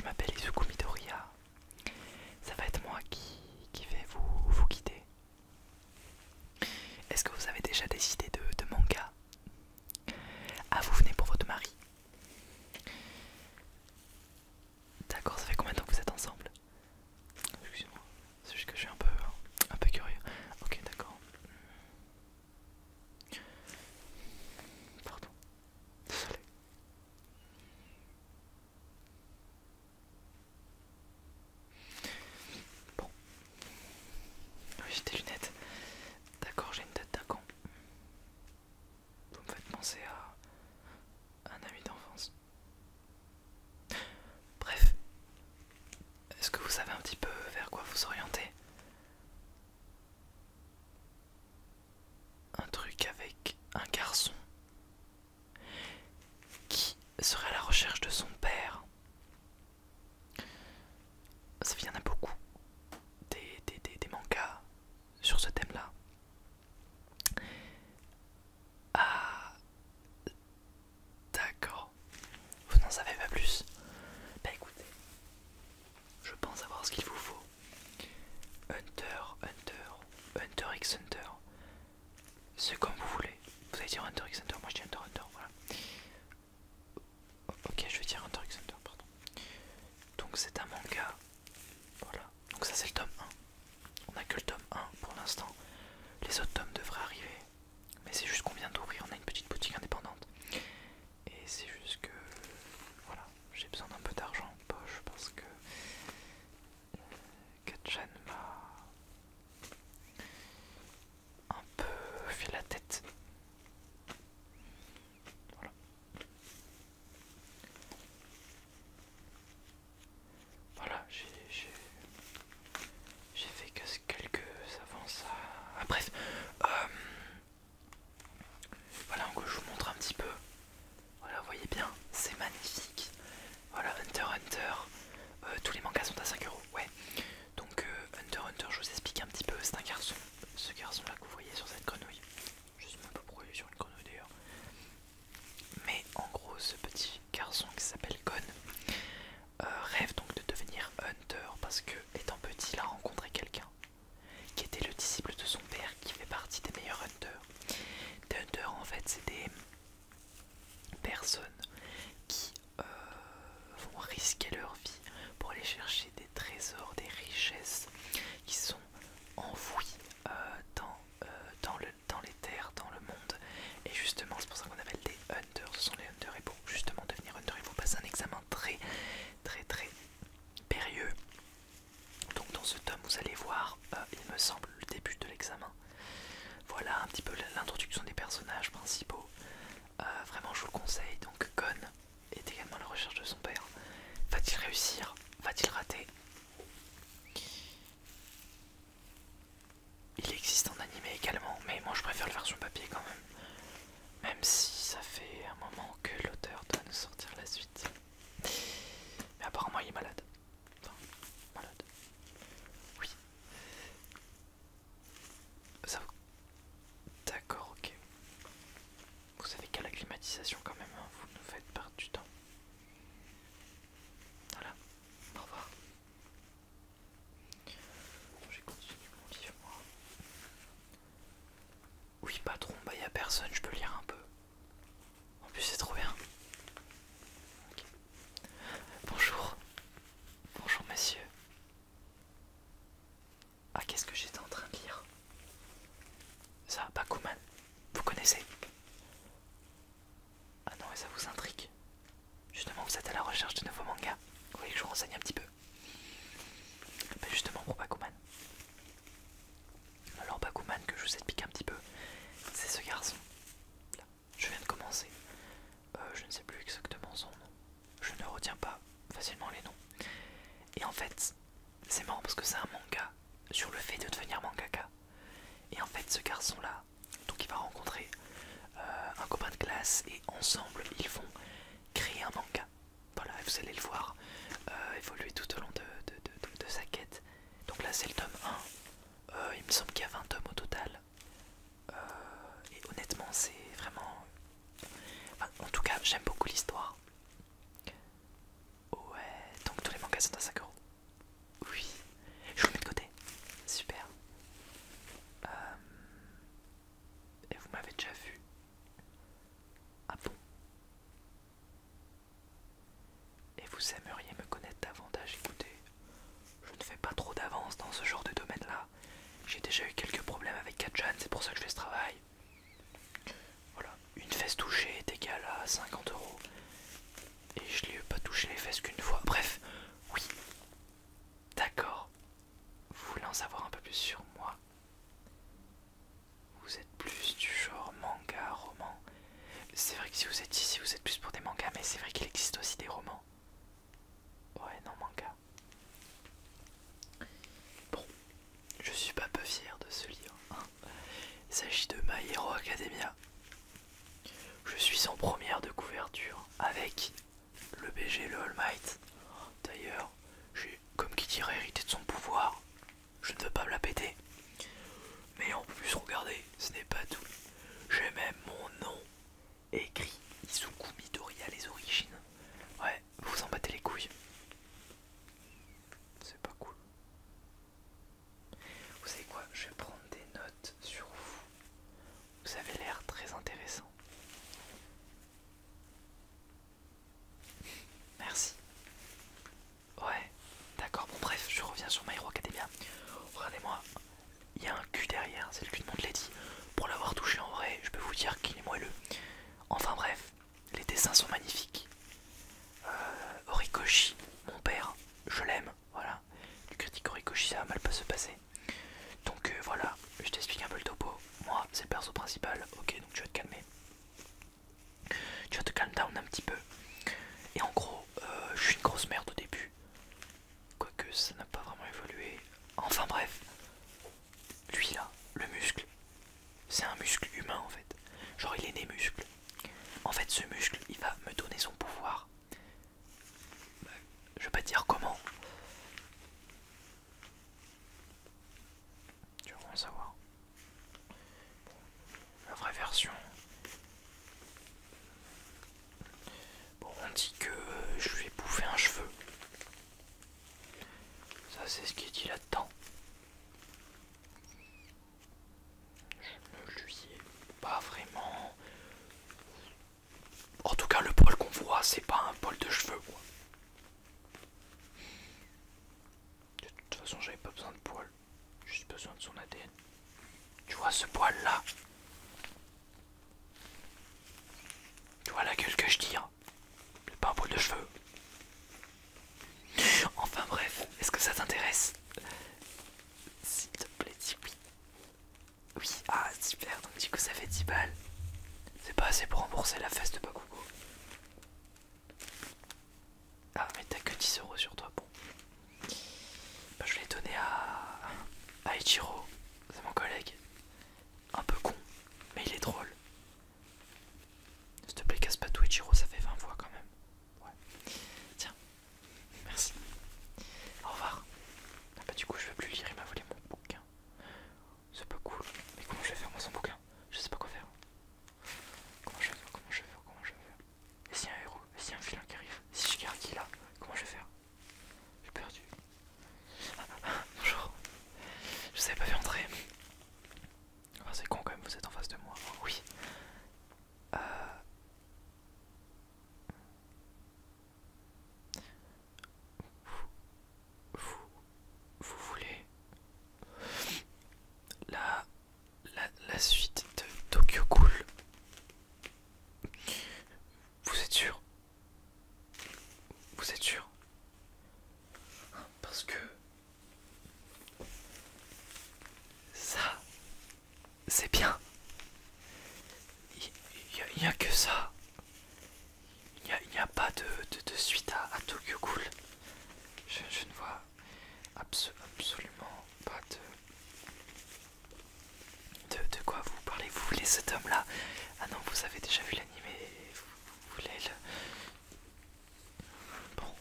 je m'appelle Izuku Midoriya. Ça va être moi qui vais vous guider. Est-ce que vous avez déjà des idées de manga? Ah, vous venez pour votre mari. D'accord, ça fait combien de temps que vous êtes ensemble? Excusez-moi, c'est juste que je suis un peu curieux. Ok, d'accord. Pardon, désolé. Bon, oui, j'ai des lunettes. D'accord, j'ai une tête d'un con. Vous me faites penser à un ami d'enfance. Bref, est-ce que vous savez un petit peu vers quoi vous orientez? Un truc avec un garçon qui serait à la recherche de son père. Ça y en a beaucoup, des mangas sur ce thème-là. Ah, d'accord. Vous n'en savez pas plus? Bah écoutez, je pense avoir ce qu'il vous faut. Hunter x Hunter. C'est comme vous voulez. Vous allez dire Hunter x Hunter, moi je dis Hunter, voilà. Ok, je vais dire Hunter x Hunter, pardon. Donc c'est un manga. Voilà. Donc ça c'est le tome 1. On n'a que le tome 1 pour l'instant. Les autres tomes devraient arriver. Mais c'est juste qu'on vient d'ouvrir, on a une petite boutique indépendante. Et c'est juste que... Voilà, j'ai besoin d'un peu d'argent en poche parce que... Katchan m'a... un peu fait la tête. Voilà. Voilà, j'ai fait que quelques avances à... Ah, bref, voilà, en gros, je vous montre un petit peu. Voilà, vous voyez bien, c'est magnifique. Voilà, Hunter x Hunter, tous les mangas sont à 5 euros, ouais. Donc Hunter x Hunter, je vous explique un petit peu, c'est un garçon. Ce garçon là que vous voyez sur cette grenouille. Je sais même pas pourquoi il est sur une grenouille d'ailleurs. Mais en gros, ce petit garçon qui s'appelle Gon rêve donc de devenir Hunter parce que, étant petit, il a rencontré quelqu'un qui était le disciple de son père, qui fait partie des meilleurs Hunters. Des Hunters, en fait, c'est des personnes qui vont risquer leur vie pour aller chercher des trésors, des richesses qui sont enfouies dans les terres, dans le monde. Et justement, c'est pour ça qu'on appelle des Hunters. Ce sont les Hunters. Et pour justement devenir Hunter, il faut passer un examen très périlleux. Donc dans ce tome, vous allez voir, il me semble, le début de l'examen. Voilà un petit peu l'introduction des personnages principaux. Vraiment, je vous le conseille. Donc Gon est également à la recherche de son père. Va-t-il réussir? Va-t-il rater? Il existe en animé également, mais moi je préfère la version papier quand même. Même si ça fait un moment que l'auteur doit nous sortir la suite. Mais apparemment il est malade. Enfin, malade. Oui. Ça vous... D'accord, ok. Vous savez qu'à la climatisation quand même, hein, vous nous faites perdre du temps. Voilà. Au revoir. J'ai continué mon livre moi. Oui patron, bah y a personne, je peux lire un peu. En plus c'est trop bien. Okay. Bonjour. Bonjour monsieur. Ah, qu'est-ce que j'étais en train de lire? Ça, Bakuman. Vous connaissez? Ah non, et ça vous intrigue? Justement, vous êtes à la recherche de nouveaux mangas. Vous voulez que je vous renseigne un petit peu? Bah justement pour Bakuman. Alors Bakuman, que je vous explique un petit peu, c'est ce garçon. Là, je viens de commencer. Je ne sais plus exactement son nom. Je ne retiens pas facilement les noms. Et en fait, c'est marrant parce que c'est un manga sur le fait de devenir mangaka. Et en fait, ce garçon-là, donc il va rencontrer un copain de classe et ensemble, ils vont créer un manga. Voilà, vous allez le voir évoluer tout au long de sa quête. Donc là, c'est le tome 1. Il me semble qu'il y a 20 tomes au total. Et honnêtement, c'est vraiment... Enfin, en tout cas, j'aime beaucoup l'histoire. Ouais, donc tous les mangas sont à 5 euros. Oui, je le mets de côté. Super. Et vous m'avez déjà vu. Ah bon? Et vous aimeriez me connaître davantage? Écoutez, je ne fais pas trop d'avance dans ce genre de domaine-là. J'ai déjà eu quelques problèmes avec Katjan, c'est pour ça que je fais ce travail. Voilà, une fesse touchée est égale à 50 euros. Et je l'ai pas touché les fesses qu'une fois. Bref, oui. D'accord. Vous voulez en savoir un peu plus sur moi? Vous êtes plus du genre manga, roman. C'est vrai que si vous êtes ici, vous êtes plus pour des mangas, mais c'est vrai qu'il existe aussi des romans. Ouais, non, manga. Bon, je suis pas peu fier de ce livre. Il s'agit de My Hero Academia. Je suis en première de couverture avec le BG, le All Might. D'ailleurs, j'ai, comme qui dirait, hérité de son pouvoir. Je ne veux pas me la péter. Mais en plus, regardez, ce n'est pas tout. J'ai même mon nom écrit Izuku Midoriya les origines. Ouais, vous en battez les couilles. C'est pas cool. Vous savez quoi? Je vais prendre des notes sur vous. Vous avez l'air très intéressant. Merci. Ouais, d'accord, bon bref, je reviens sur My Hero Academia. Regardez-moi, il y a un cul derrière, c'est le cul de mon Lady. Pour l'avoir touché en vrai, je peux vous dire qu'il est moelleux. Enfin bref, les dessins sont magnifiques. Horikoshi, mon père, je l'aime, voilà. Tu critiques Horikoshi, ça va mal pas se passer. Donc voilà, je t'explique un peu le topo. Moi, c'est le perso principal, ok, donc tu vas te calmer. Tu vas te calm down un petit peu. Et en gros, je suis une grosse merde au début. Quoique ça n'a pas vraiment évolué. Enfin bref, lui là, le muscle, c'est un muscle humain en fait. Genre il est né muscle. En fait ce muscle, il va me donner son pouvoir. Je vais pas te dire comment. Tu vas vraiment savoir. La vraie version. Bon, on dit que je lui ai bouffé un cheveu. Ça c'est ce qui est dit là-dedans. Je ne lui ai pas vraiment... En tout cas le poil qu'on voit c'est pas un poil de cheveux quoi. De toute façon j'avais pas besoin de poil. J'ai juste besoin de son ADN. Tu vois ce poil là? Tu vois la gueule que je tire? C'est pas un poil de cheveux. Enfin bref, est-ce que ça t'intéresse? S'il te plaît, dis oui. Oui, ah super, donc du coup ça fait 10 balles. C'est pas assez pour rembourser la fesse de Bakugo. Ah mais t'as que 10 euros sur toi, bon. Bah, je l'ai donné à Ichiro, c'est mon collègue. Un peu con, mais il est drôle. S'il te plaît, casse pas tout Ichiro, ça fait 20 fois quand même. Ouais. Tiens, merci. Au revoir. Ah bah du coup je veux plus lire, il m'a volé mon bouquin. C'est pas cool. Mais comment je vais faire moi sans bouquin? Je sais pas quoi faire. Comment je vais faire? Comment je vais faire? Comment je vais faire? Et s'il y a un héros? Et s'il y a un vilain qui arrive? Si je garde qui là? Comment je vais faire? J'ai perdu. Bonjour. Je savais pas vu entrer. Enfin, c'est con quand même, vous êtes en face de moi. Oh, oui. Euh... Vous voulez la, la suite de Tokyo Ghoul? Vous êtes sûr? Vous êtes sûr? Parce que ça, c'est bien. Il n'y a que ça. Il n'y a pas de suite à Tokyo Ghoul. Je ne vois absolument pas de quoi vous parlez. Vous voulez cet homme là? Ah non, vous avez déjà vu l'animé. Vous voulez le... Bon,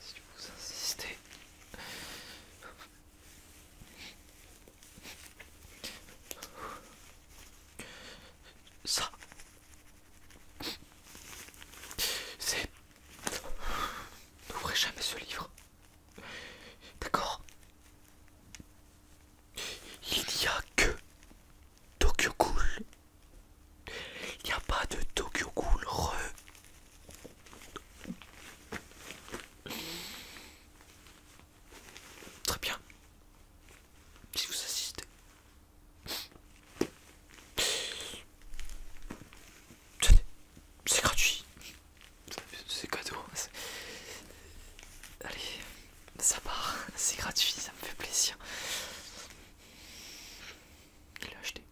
si vous insistez. Ça, c'est... N'ouvrez jamais ce livre. C'est gratuit, ça me fait plaisir. Je l'ai acheté.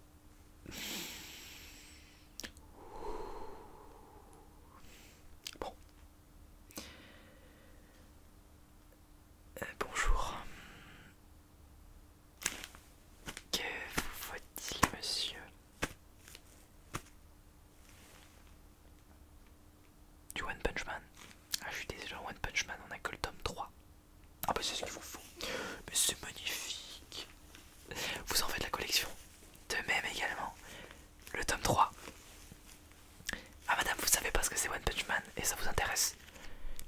Bon. Bonjour. Que vous faut-il, monsieur? Du One Punch Man. Ah, je suis déjà One Punch Man, on a que le tome 3. Ah bah c'est ce qu'il vous faut. Mais c'est magnifique. Vous en faites la collection. De même également, le tome 3. Ah madame, vous savez pas ce que c'est One Punch Man et ça vous intéresse?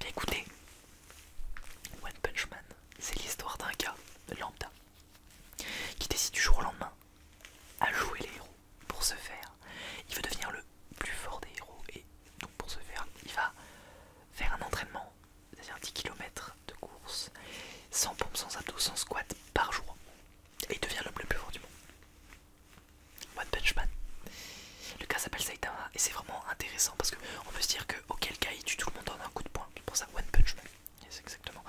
Bien écoutez, One Punch Man, c'est l'histoire d'un gars lambda qui décide du jour au lendemain à jouer les héros. Pour ce faire, il veut devenir le plus fort des héros et donc pour ce faire, il va faire un entraînement, c'est-à-dire 10 km de course, sans pompe, sans abdos, sans squat par jour. Et il devient l'homme le plus fort du monde. One Punch Man. Le gars s'appelle Saitama et c'est vraiment intéressant parce qu'on peut se dire que auquel cas il tue tout le monde en un coup de poing. C'est pour ça One Punch Man. C'est exactement.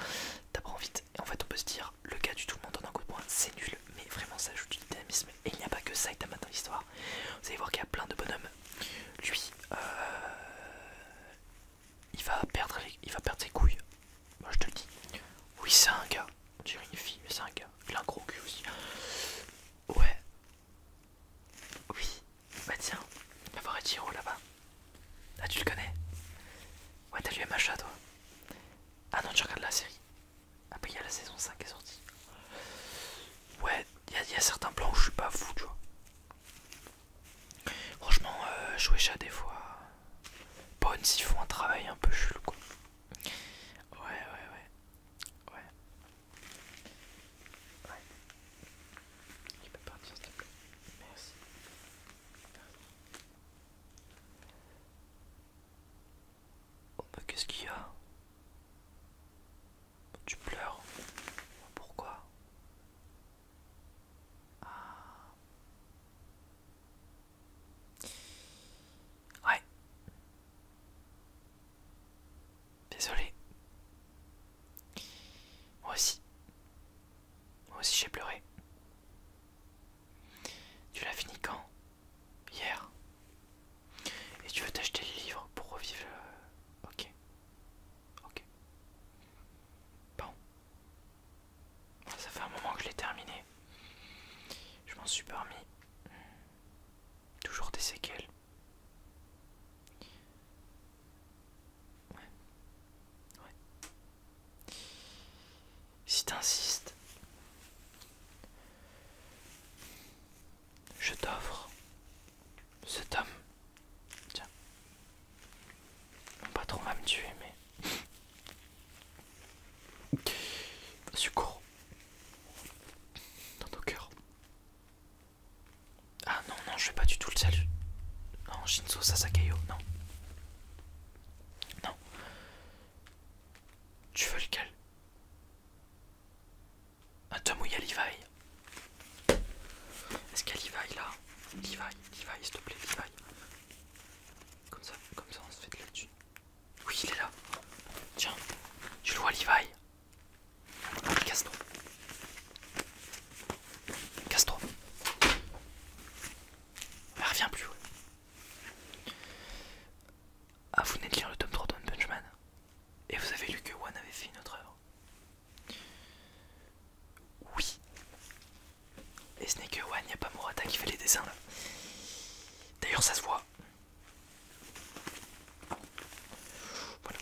T'apprends vite. Et en fait on peut se dire le gars tue tout le monde en un coup de poing, c'est nul. Mais vraiment ça ajoute du dynamisme. Et il n'y a pas que Saitama dans l'histoire. Vous allez voir qu'il y a plein de bonhommes. Lui, il va perdre ses couilles. Moi je te le dis. Oui c'est un gars. On dirait une fille mais c'est un gars. Il a un gros cul aussi. Ouais. Oui. Bah tiens. Va voir Echiro là-bas. Ah tu le connais? Ouais t'as lu MHA toi? Ah non tu regardes la série. Ah bah il y a la saison 5 qui est sortie. Ouais il y a certains plans où je suis pas fou tu vois. Franchement Shueisha des fois Bones ils font un travail un peu chelou quoi. Ouais. Ouais. Tu peux partir s'il te plaît. Merci. Oh mais qu'est-ce qu'il y a? Tu pleures? Pourquoi? Ah. Ouais. Désolé. Moi aussi. Moi aussi j'ai pleuré. Tu l'as fini quand? Hier. Et tu veux t'acheter les livres pour revivre le... Ok. Ok. Bon. Ça fait un moment que je l'ai terminé. Je m'en suis pas remis. Toujours des séquelles. Ouais. Si t'insistes, je t'offre ce tome. Tiens. Mon patron va me tuer, mais... Secours. Dans nos cœurs. Ah non, non, je fais pas du tout le salut. Non, Shinzo Sasakayo, non. Non. Tu veux lequel? Un tome où il y a Levi. Est-ce qu'il y a Levi là? Levi, s'il te plaît, Levi. Comme ça on se fait de la thune. Oui, il est là. Tiens, tu le vois Levi? Casse-toi. Casse-toi. Elle revient plus. Ouais. Ah, vous venez de lire le tome 3 de One Punch Man. Et vous avez lu que One avait fait une autre œuvre. Oui. Et ce n'est que One, il n'y a pas Murata qui fait les dessins là. D'ailleurs ça se voit. Voilà.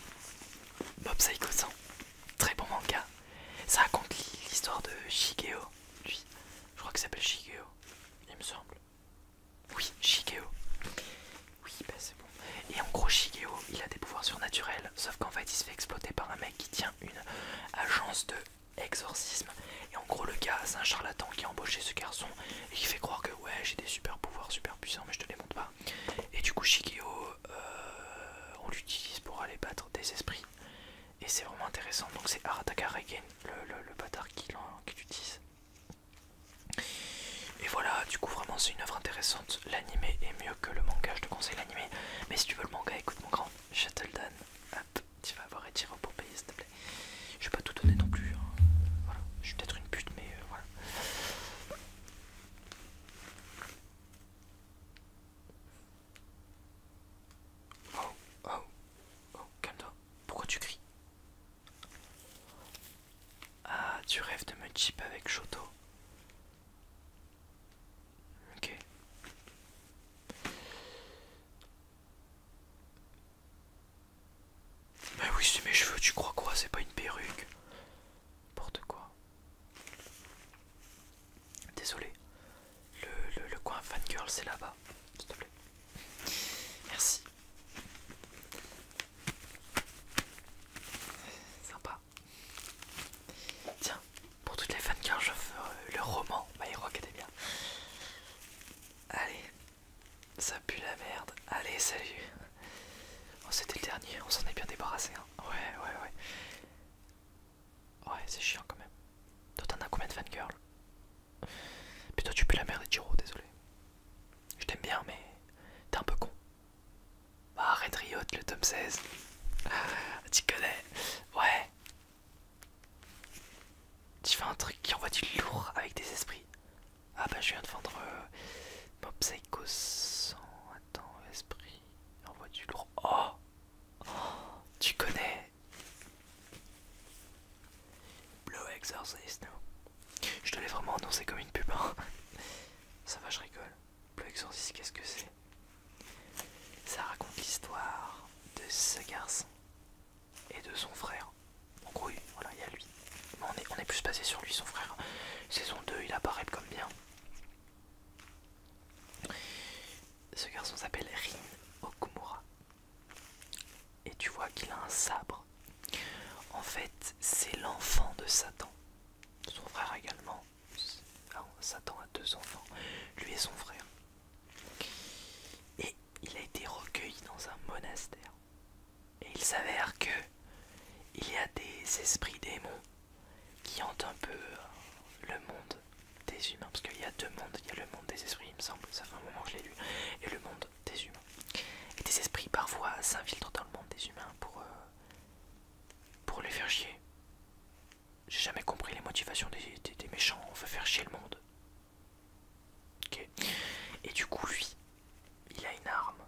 Mob Psycho 100. Très bon manga. Ça raconte l'histoire de Shigeo. Lui, je crois qu'il s'appelle Shigeo. Il me semble. Oui, Shigeo. Oui, bah c'est bon. Et en gros, Shigeo, il a des pouvoirs surnaturels. Sauf qu'en fait, il se fait exploiter par un mec qui tient une agence de exorcisme. Et en gros, le gars, c'est un charlatan qui a embauché ce garçon et qui fait croire que ouais, j'ai des super pouvoirs super puissants, mais je te les montre pas. Et du coup, Shigeo, on l'utilise pour aller battre des esprits. Et c'est vraiment intéressant. Donc, c'est Arataka Reigen, le bâtard qui l'utilise. Et voilà, du coup vraiment c'est une œuvre intéressante. L'animé est mieux que le manga, je te conseille l'animé. Mais si tu veux le manga, écoute mon grand, je te le donne. Hop, tu vas avoir Echiro pour payer s'il te plaît. Je vais pas tout donner non plus, hein. Voilà. tu rêves de me chip avec Shoto. Ok. Mais oui, c'est mes cheveux, tu crois quoi? C'est pas une perruque. N'importe quoi. Désolé. Le coin fangirl, c'est là-bas. S'il te plaît. Merci. Sympa. Tiens, pour toutes les fangirls, j'offre le roman My Hero Academia. Allez. Ça pue la merde. Allez, salut. Oh, c'était le dernier, on s'en est bien débarrassé. Hein. Ouais. Ouais, c'est chiant quand même. Toi, t'en as combien de fangirls? Puis toi, tu pues la merde, Jiro, désolé. Je t'aime bien, mais t'es un peu con. Bah, Red Riot, le tome 16. Tu connais? Ouais. Tu fais un truc qui envoie du lourd avec des esprits. Ah bah, je viens de vendre Mob Psycho 100. Attends, esprit. Envoie du lourd. Oh, tu connais? Blue Exorcist, non? Je te l'ai vraiment annoncé comme une pub. Hein. Ça va, je rigole. Blue Exorcist, qu'est-ce que c'est? Ça raconte l'histoire de ce garçon et de son frère. En gros, voilà, il y a lui. Mais on est plus basé sur lui, son frère. Saison 2, il apparaît comme bien. Ce garçon s'appelle Rin Okumura. Et tu vois qu'il a un sabre. En fait, c'est l'enfant de Satan. Son frère également. Satan a 2 enfants, lui et son frère. Et il a été recueilli dans un monastère. Et il s'avère que il y a des esprits démons qui hantent un peu le monde des humains. Parce qu'il y a 2 mondes. Il y a le monde des esprits, il me semble, ça fait un moment que je l'ai lu, et le monde des humains. Et des esprits parfois s'infiltrent dans le monde des humains pour les faire chier. J'ai jamais compris les motivations des méchants. On veut faire chier le monde. Ok. Et du coup, lui, il a une arme.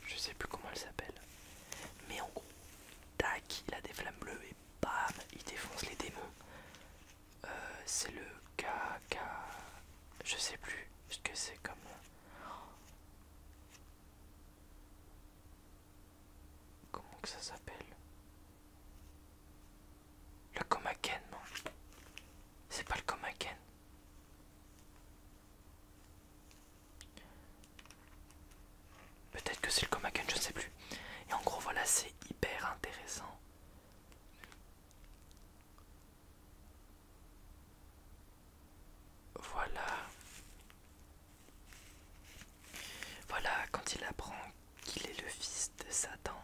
Je sais plus comment elle s'appelle. Mais en gros, tac, il a des flammes bleues et bam, il défonce les démons. C'est le K. Je sais plus ce que c'est comme. Comment que ça s'appelle? Le Komaken, non? C'est pas le Komaken. Peut-être que c'est le Komaken, je sais plus. Et en gros, voilà, c'est hyper intéressant. Voilà, quand il apprend qu'il est le fils de Satan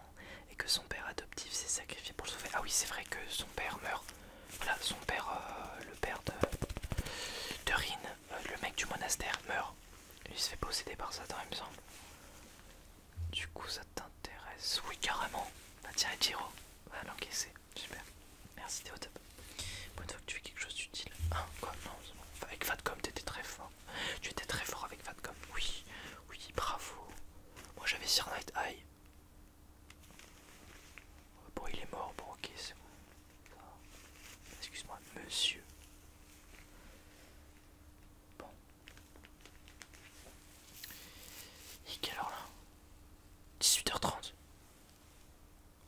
et que son père adoptif s'est sacrifié pour le sauver. Ah oui, c'est vrai que son père meurt. Voilà, son père, le père de Rin, le mec du monastère, meurt. Il se fait posséder par Satan, il me semble. Du coup, ça t'intéresse? Oui, carrément. Bah tiens, Jiro, va l'encaisser. Super. Merci, t'es au top. Bonne fois que tu fais quelque chose d'utile. Hein, quoi? Non, c'est bon. Avec Fatcom, t'étais très fort. Tu étais très fort avec Fatcom. Oui, bravo. Moi, j'avais Sir Night Eye. Bon, il est mort. Bon, ok, c'est bon. Excuse-moi, monsieur. Bon. Il est quelle heure là? 18h30.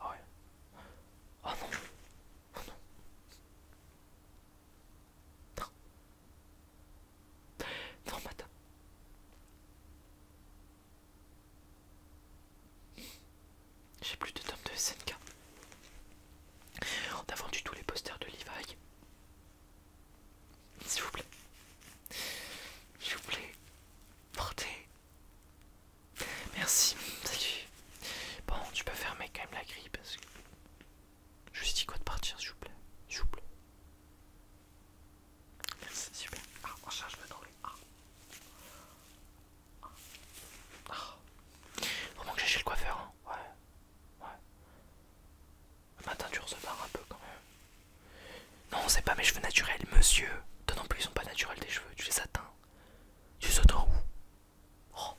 Ah ouais. Oh non. Oh non. Non. Non, madame. J'ai plus de tomes de SNK. On a vendu tous les posters de Levi. S'il vous plaît. S'il vous plaît. Portez. Merci. Salut. Bon, tu peux fermer quand même la grille parce que je lui dis quoi de partir, s'il vous plaît. S'il vous plaît. Merci, super. Ah, recharge-le dans les. Vraiment que j'ai chez le coiffeur, hein. Ouais. Le matin, tu barre un peu quand même. Non, c'est pas mes cheveux naturels, monsieur. Toi non plus, ils sont pas naturels tes cheveux. Tu les atteins. Tu les atteins où? Oh.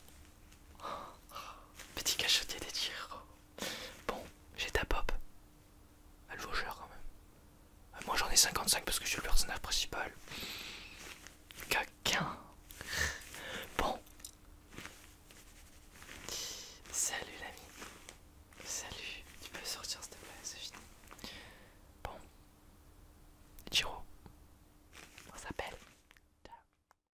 Petit cachotier des tirs. Bon, j'ai ta pop. Elle vaut cher quand même. Moi j'en ai 55 parce que j'ai